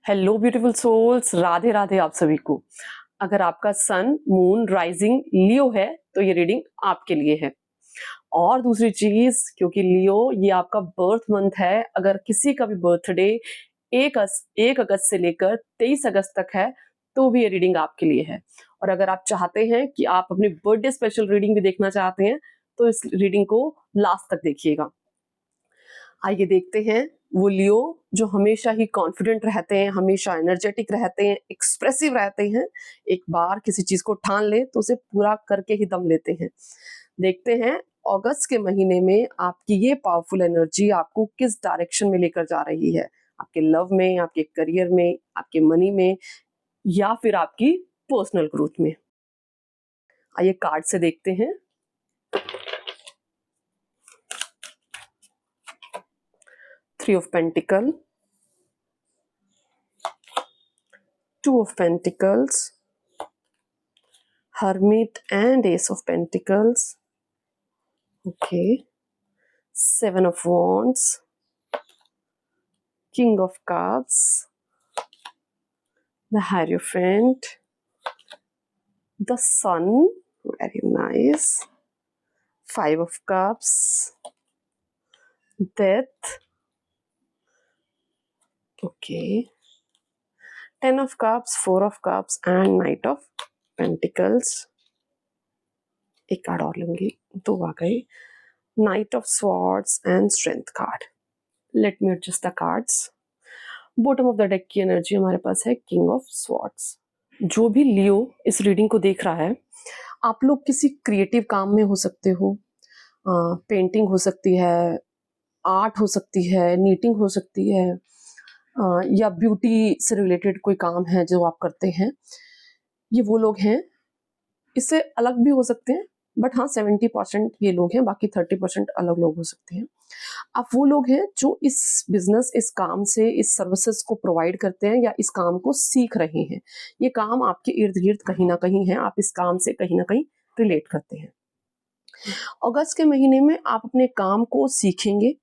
Hello beautiful souls, Radhe Radhe आप सभी को। अगर आपका सन मून राइजिंग लियो है तो ये रीडिंग आपके लिए है। और दूसरी चीज, क्योंकि लियो ये आपका बर्थ मंथ है, अगर किसी का भी बर्थडे 1 अगस्त से लेकर 23 अगस्त तक है तो भी ये रीडिंग आपके लिए है। और अगर आप चाहते हैं कि आप अपनी बर्थडे स्पेशल रीडिंग भी देखना चाहते हैं तो इस रीडिंग को लास्ट तक देखिएगा। आइए देखते हैं वो लियो जो हमेशा ही कॉन्फिडेंट रहते हैं, हमेशा एनर्जेटिक रहते हैं, एक्सप्रेसिव रहते हैं, एक बार किसी चीज को ठान ले तो उसे पूरा करके ही दम लेते हैं। देखते हैं अगस्त के महीने में आपकी ये पावरफुल एनर्जी आपको किस डायरेक्शन में लेकर जा रही है, आपके लव में, आपके करियर में, आपके मनी में, या फिर आपकी पर्सनल ग्रोथ में। आइए कार्ड से देखते हैं। Three of pentacle, two of pentacles, hermit and ace of pentacles. Okay, seven of wands, king of cups, the hierophant, the sun, very nice, five of cups, death. Okay, 10 of cups, 4 of cups and knight of pentacles. एक card और लूंगी, दो आ गई, night of swords and strength card. Let me adjust the cards. Bottom of the deck की energy हमारे पास है king of swords. जो भी लियो इस रीडिंग को देख रहा है, आप लोग किसी क्रिएटिव काम में हो सकते हो, पेंटिंग हो सकती है, आर्ट हो सकती है, नीटिंग हो सकती है, या ब्यूटी से रिलेटेड कोई काम है जो आप करते हैं। ये वो लोग हैं, इससे अलग भी हो सकते हैं, बट हाँ 70% ये लोग हैं, बाकी 30% अलग लोग हो सकते हैं। आप वो लोग हैं जो इस बिजनेस, इस काम से, इस सर्विसेज को प्रोवाइड करते हैं या इस काम को सीख रहे हैं। ये काम आपके इर्द गिर्द कहीं ना कहीं है, आप इस काम से कहीं ना कहीं रिलेट करते हैं। अगस्त के महीने में आप अपने काम को सीखेंगे।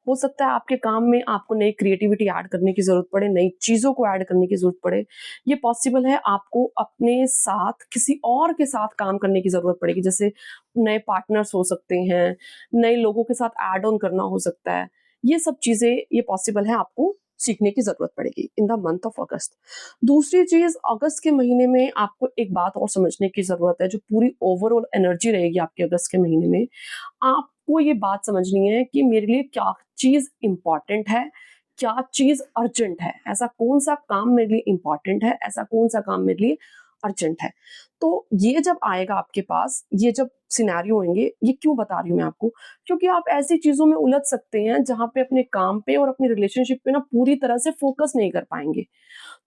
हो सकता है आपके काम में आपको नई क्रिएटिविटी ऐड करने की जरूरत पड़े, नई चीजों को ऐड करने की जरूरत पड़े। ये पॉसिबल है आपको अपने साथ किसी और के साथ काम करने की जरूरत पड़ेगी, जैसे नए पार्टनर्स हो सकते हैं, नए लोगों के साथ ऐड ऑन करना हो सकता है। ये सब चीजें ये पॉसिबल है आपको सीखने की जरूरत पड़ेगी इन द मंथ ऑफ अगस्त। दूसरी चीज, अगस्त के महीने में आपको एक बात और समझने की जरूरत है, जो पूरी ओवरऑल एनर्जी रहेगी आपके अगस्त के महीने में। आपको ये बात समझनी है कि मेरे लिए क्या चीज इंपॉर्टेंट है, क्या चीज अर्जेंट है, ऐसा कौन सा काम मेरे लिए इंपॉर्टेंट है, ऐसा कौन सा काम मेरे लिए अर्जेंट है। तो ये जब आएगा आपके पास, ये जब सिनेरियो होंगे, ये क्यों बता रही हूँ मैं आपको, क्योंकि आप ऐसी चीजों में उलझ सकते हैं जहां पे अपने काम पे और अपनी रिलेशनशिप पे ना पूरी तरह से फोकस नहीं कर पाएंगे।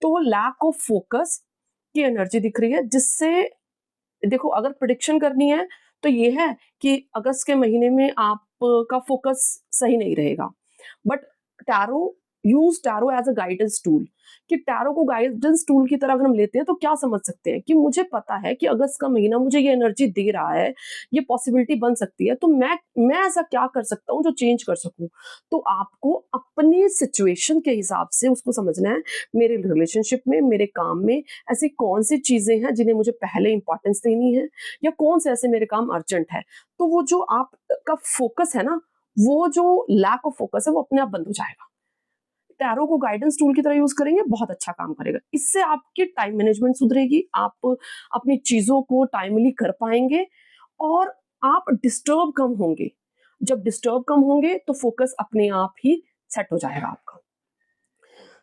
तो वो लैक ऑफ फोकस की एनर्जी दिख रही है, जिससे देखो अगर प्रिडिक्शन करनी है तो ये है कि अगस्त के महीने में आपका फोकस सही नहीं रहेगा। But tarot, use tarot as a guidance tool, कि टैरो को गाइडेंस टूल की तरह अगर हम लेते हैं तो क्या समझ सकते हैं कि मुझे पता है कि अगस्त का महीना मुझे ये एनर्जी दे रहा है, ये पॉसिबिलिटी बन सकती है, तो मैं ऐसा क्या कर सकता हूँ जो चेंज कर सकूं। तो आपको अपनी सिचुएशन के हिसाब से उसको समझना है। मेरे रिलेशनशिप में, मेरे काम में ऐसी कौन सी चीजें हैं जिन्हें मुझे पहले इंपॉर्टेंस देनी है, या कौन से ऐसे मेरे काम अर्जेंट है। तो वो जो आपका फोकस है ना, वो जो लैक ऑफ फोकस है वो अपने आप बंद हो जाएगा। टैरो को गाइडेंस टूल की तरह यूज करेंगे, बहुत अच्छा काम करेगा। इससे आपकी टाइम मैनेजमेंट सुधरेगी, आप अपनी चीजों को टाइमली कर पाएंगे और आप डिस्टर्ब कम होंगे। जब डिस्टर्ब कम होंगे तो फोकस अपने आप ही सेट हो जाएगा आपका।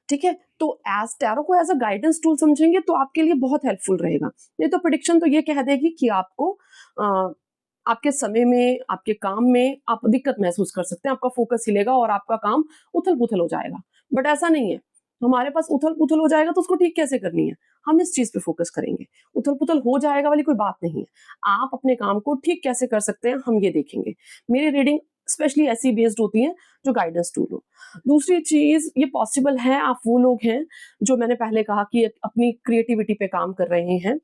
ठीक है, तो एज टैरो को एज अ गाइडेंस टूल समझेंगे तो आपके लिए बहुत हेल्पफुल रहेगा। नहीं तो प्रिडिक्शन तो ये कह देगी कि आपको आपके समय में, आपके काम में आप दिक्कत महसूस कर सकते हैं, आपका फोकस हिलेगा और आपका काम उथल पुथल हो जाएगा। बट ऐसा नहीं है, हमारे पास उथल पुथल हो जाएगा तो उसको ठीक कैसे करनी है, हम इस चीज पे फोकस करेंगे। उथल पुथल हो जाएगा वाली कोई बात नहीं है, आप अपने काम को ठीक कैसे कर सकते हैं हम ये देखेंगे। मेरी रीडिंग स्पेशली ऐसी बेस्ड होती है जो गाइडेंस टूल हो। दूसरी चीज, ये पॉसिबल है आप वो लोग हैं जो मैंने पहले कहा कि अपनी क्रिएटिविटी पे काम कर रहे हैं,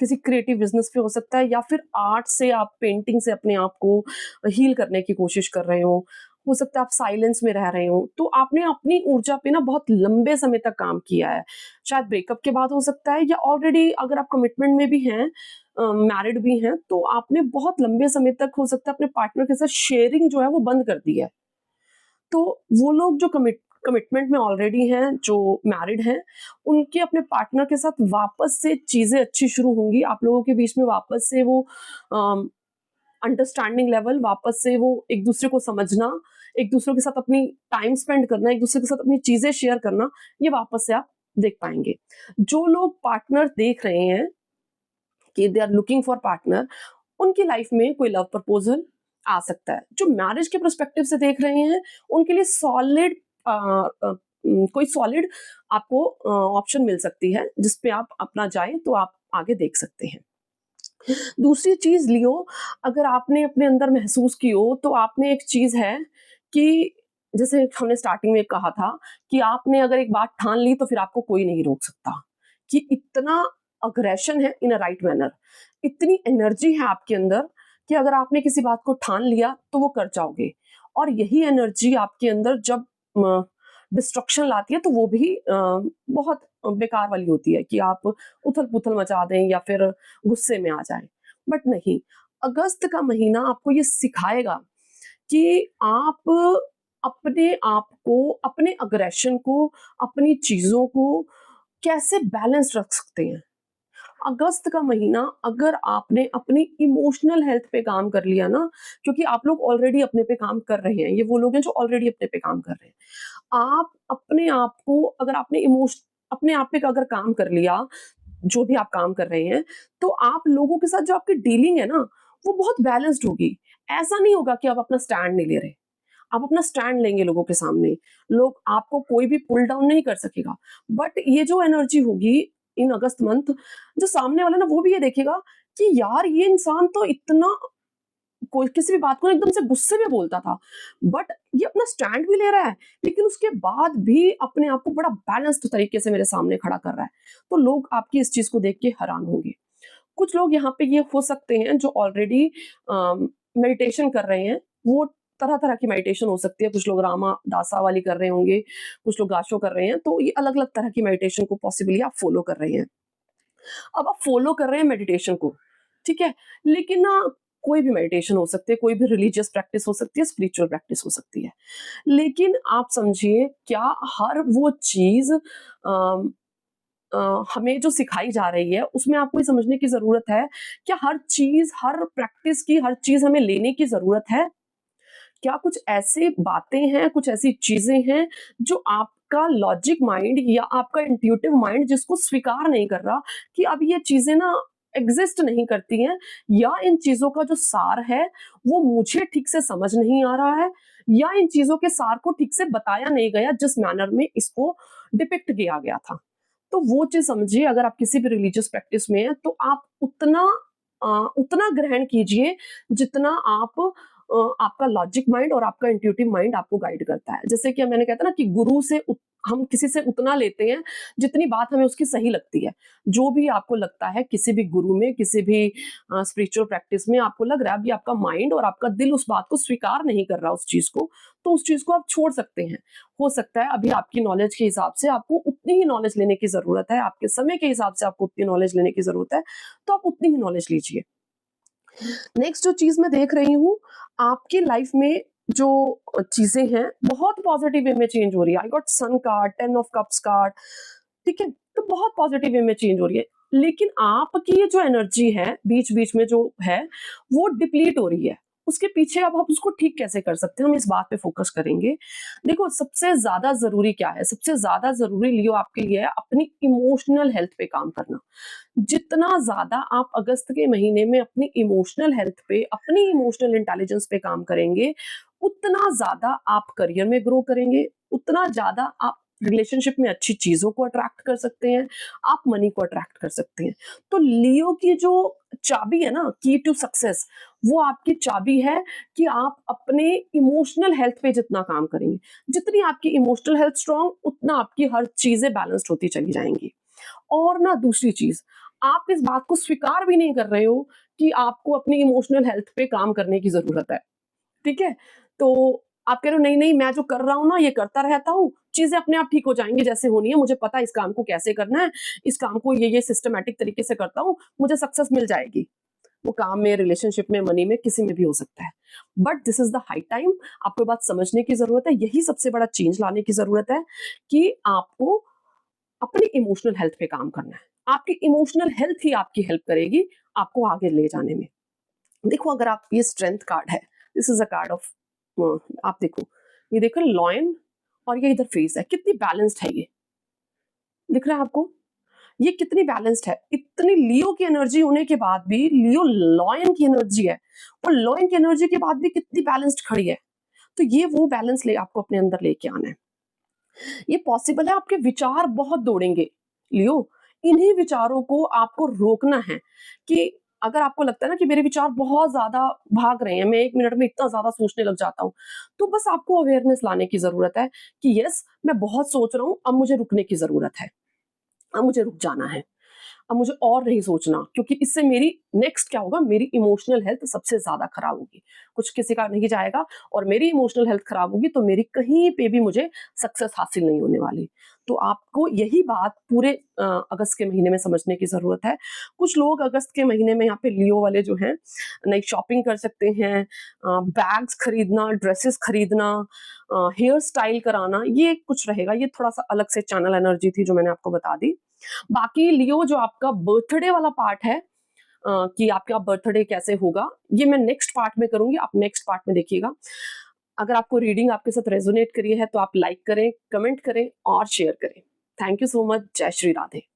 किसी क्रिएटिव बिजनेस पे हो सकता है, या फिर आर्ट से, आप पेंटिंग से अपने आप को हील करने की कोशिश कर रहे हो हो सकता है आप साइलेंस में रह रहे हो, तो आपने अपनी ऊर्जा पे ना बहुत लंबे समय तक काम किया है। शायद ब्रेकअप के बाद हो सकता है, या ऑलरेडी अगर आप कमिटमेंट में भी हैं, मैरिड भी हैं, तो आपने बहुत लंबे समय तक हो सकता है अपने पार्टनर के साथ शेयरिंग जो है वो बंद कर दी है। तो वो लोग जो कमिटमेंट में ऑलरेडी हैं, जो मैरिड हैं, उनके अपने पार्टनर के साथ वापस से चीज़ें अच्छी शुरू होंगी। आप लोगों के बीच में वापस से वो अ, अंडरस्टैंडिंग लेवल, वापस से वो एक-दूसरे को समझना, एक-दूसरे के साथ अपनी टाइम स्पेंड करना, एक-दूसरे के साथ अपनी चीज़ें शेयर करना, ये वापस से आप देख पाएँगे। जो लोग पार्टनर देख रहे हैं कि they are looking for partner, उनकी लाइफ में कोई लव प्रपोज़ल आ सकता है। जो मैरिज के पर्सपेक्टिव से देख रहे हैं, उनके लिए सॉलिड कोई सॉलिड आपको ऑप्शन मिल सकती है, जिस पे आप अपना जाएँ तो आप आगे देख सकते हैं। दूसरी चीज़ लियो, अगर आपने अपने अंदर महसूस की हो, तो आप में एक चीज़ है कि जैसे हमने स्टार्टिंग में कहा था कि आपने अगर एक बात ठान ली तो फिर आपको कोई नहीं रोक सकता। कि इतना अग्रेशन है इन अ राइट मैनर, इतनी एनर्जी है आपके अंदर कि अगर आपने किसी बात को ठान लिया तो वो कर जाओगे। और यही एनर्जी आपके अंदर जब डिस्ट्रक्शन लाती है तो वो भी बहुत बेकार वाली होती है कि आप उथल-पुथल मचा दें या फिर गुस्से में आ जाएँ। बट नहीं, अगस्त का महीना आपको ये सिखाएगा कि आप अपने आप को, अपने अग्रेशन को, अपनी चीज़ों को कैसे बैलेंस रख सकते हैं। अगस्त का महीना अगर आपने अपनी इमोशनल हेल्थ पे काम कर लिया ना, क्योंकि आप लोग ऑलरेडी अपने पे काम कर रहे हैं, ये वो लोग हैं जो ऑलरेडी अपने पे काम कर रहे हैं। आप अपने आप को, अगर आपने अपने आप पे अगर काम कर लिया, जो भी आप काम कर रहे हैं, तो आप लोगों के साथ जो आपकी डीलिंग है ना, वो बहुत बैलेंस्ड होगी। ऐसा नहीं होगा कि आप अपना स्टैंड नहीं ले रहे। आप अपना स्टैंड लेंगे लोगों के सामने, लोग आपको कोई भी पुल डाउन नहीं कर सकेगा। बट ये जो एनर्जी होगी इन अगस्त मंथ, जो सामने वाला ना वो भी ये देखेगा कि यार ये इंसान तो इतना, कोई किसी भी बात को एकदम से गुस्से में बोलता था, बट ये अपना स्टैंड भी ले रहा है, लेकिन उसके बाद भी अपने आप को बड़ा बैलेंस्ड तरीके से मेरे सामने खड़ा कर रहा है। तो लोग आपकी इस चीज़ को देख के हैरान होंगे। कुछ लोग यहाँ पे ये हो सकते हैं जो ऑलरेडी मेडिटेशन कर रहे हैं, वो तरह-तरह की मेडिटेशन हो सकती है, कुछ लोग रामा दासा वाली कर रहे होंगे, कुछ लोग गाशो कर रहे हैं, तो ये अलग-अलग तरह की मेडिटेशन को पॉसिबली आप फॉलो कर रहे हैं। अब आप फॉलो कर रहे हैं मेडिटेशन को, ठीक है? लेकिन ना कोई भी मेडिटेशन हो सकती है, कोई भी रिलीजियस प्रैक्टिस हो सकती है, स्पिरिचुअल प्रैक्टिस हो सकती है। लेकिन आप समझिए, क्या हर वो चीज़ अ हमें जो सिखाई जा रही है, उसमें आपको ये समझने की ज़रूरत है, क्या हर चीज़, हर प्रैक्टिस की हर चीज़ हमें लेने की ज़रूरत है? क्या कुछ ऐसी बातें हैं, कुछ ऐसी चीज़ें हैं, जो आपका लॉजिक माइंड या आपका इंट्यूटिव माइंड जिसको स्वीकार नहीं कर रहा कि अब ये चीज़ें ना एग्ज़िस्ट नहीं करती हैं, या इन चीज़ों का जो सार है, वो मुझे ठीक से समझ नहीं आ रहा है, या इन चीज़ों के सार को ठीक से बताया नहीं गया जिस मैनर में इसको डिपिक्ट किया गया था। तो वो चीज़ समझिए, अगर आप किसी भी रिलीजियस प्रैक्टिस में हैं, तो आप उतना ग्रहण कीजिए जितना आपका लॉजिक माइंड और आपका इंट्यूटिव माइंड आपको गाइड करता है। जैसे कि मैंने कहता ना कि गुरु से हम किसी से उतना लेते हैं जितनी बात हमें उसकी सही लगती है। जो भी आपको लगता है किसी भी गुरु में, किसी भी स्पिरिचुअल प्रैक्टिस में आपको लग रहा है अभी आपका माइंड और आपका दिल उस बात को स्वीकार नहीं कर रहा उस चीज़ को, तो उस चीज़ को आप छोड़ सकते हैं। हो सकता है अभी आपकी नॉलेज के हिसाब से आपको उतनी ही नॉलेज लेने की ज़रूरत है, आपके समय के हिसाब से आपको उतनी नॉलेज लेने की ज़रूरत है, तो आप उतनी ही नॉलेज लीजिए। नेक्स्ट जो चीज़ मैं देख रही हूँ, आपकी लाइफ में जो चीज़ें हैं, बहुत पॉज़िटिव वे में चेंज हो रही है। I got sun card, 10 of cups card, ठीक है? तो बहुत पॉज़िटिव वे में चेंज हो रही है। लेकिन आपकी ये जो एनर्जी है, बीच-बीच में जो है, वो डिप्लीट हो रही है। उसके पीछे अब आप उसको ठीक कैसे कर सकते हैं, हम इस बात पे फ़ोकस करेंगे। देखो, सबसे ज़्यादा ज़रूरी क्या है? सबसे ज़्यादा ज़रूरी लियो आपके लिए है अपनी इमोशनल हेल्थ पे काम करना। जितना ज़्यादा आप अगस्त के महीने में अपनी इमोशनल हेल्थ पे, अपनी इमोशनल इंटेलिजेंस पे काम करेंगे, उतना ज़्यादा आप करियर में ग्रो करेंगे, उतना ज़्यादा आप रिलेशनशिप में अच्छी चीज़ों को अट्रैक्ट कर सकते हैं, आप मनी को अट्रैक्ट कर सकते हैं। तो लियो की जो चाबी है ना, की टू सक्सेस, वो आपकी चाबी है कि आप अपने इमोशनल हेल्थ पे जितना काम करेंगे, जितनी आपकी इमोशनल हेल्थ स्ट्रांग, उतना आपकी हर चीज़ें बैलेंस्ड होती चली जाएँगी। और ना दूसरी चीज़, आप इस बात को स्वीकार भी नहीं कर रहे हो कि आपको अपनी इमोशनल हेल्थ पे काम करने की ज़रूरत है, ठीक है? तो आप कह रहे हो नहीं नहीं मैं जो कर रहा हूँ ना ये करता रहता हूँ, चीजें अपने आप ठीक हो जाएंगी जैसे होनी है, मुझे पता है इस काम को कैसे करना है, इस काम को ये सिस्टमैटिक तरीके से करता हूँ, मुझे सक्सेस मिल जाएगी। वो काम में, रिलेशनशिप में, मनी में, किसी में भी हो सकता है। But this is the high time, आपको बात समझने की जरूरत है, यही सबसे बड़ा चेंज लाने की जरूरत है कि आपको अपनी इमोशनल हेल्थ पे काम करना है। आपकी इमोशनल हेल्थ ही आपकी हेल्प करेगी आपको आगे ले जाने में। देखो अगर आप, ये स्ट्रेंथ कार्ड है, this is a card of, आप देखो, ये देखो लॉयन और ये इधर फेस है, कितनी बैलेंस्ड है ये, दिख रहा है आपको? ये कितनी बैलेंस्ड है, इतनी लियो की एनर्जी होने के बाद भी, लियो लॉयन की एनर्जी है और लॉयन की एनर्जी के बाद भी कितनी बैलेंस्ड खड़ी है। तो ये वो बैलेंस ले आपको अपने अंदर लेके आना है। ये पॉसिबल है, आपके विचार बहुत दौड़ेंगे लियो, इन्हीं विचारों को आपको रोकना है कि अगर आपको लगता है ना कि मेरे विचार बहुत ज्यादा भाग रहे हैं, मैं 1 मिनट में इतना ज्यादा सोचने लग जाता हूँ, तो बस आपको अवेयरनेस लाने की जरूरत है कि यस मैं बहुत सोच रहा हूँ, अब मुझे रुकने की जरूरत है, अब मुझे रुक जाना है, अब मुझे और नहीं सोचना, क्योंकि इससे मेरी नेक्स्ट क्या होगा, मेरी इमोशनल हेल्थ सबसे ज्यादा खराब होगी, कुछ किसी का नहीं जाएगा, और मेरी इमोशनल हेल्थ खराब होगी तो मेरी कहीं पे भी मुझे सक्सेस हासिल नहीं होने वाली। तो आपको यही बात पूरे अगस्त के महीने में समझने की जरूरत है। कुछ लोग अगस्त के महीने में यहाँ पे लियो वाले जो हैं नई शॉपिंग कर सकते हैं, बैग्स खरीदना, ड्रेसेस खरीदना, हेयर स्टाइल कराना, ये कुछ रहेगा, ये थोड़ा सा अलग से चैनल एनर्जी थी जो मैंने आपको बता दी। बाकी लियो जो आपका बर्थडे वाला पार्ट है, कि आपका बर्थडे कैसे होगा, ये मैं नेक्स्ट पार्ट में करूंगी, आप नेक्स्ट पार्ट में देखिएगा। अगर आपको रीडिंग आपके साथ रेजोनेट करी है तो आप लाइक करें, कमेंट करें और शेयर करें। Thank you so much. जय श्री राधे।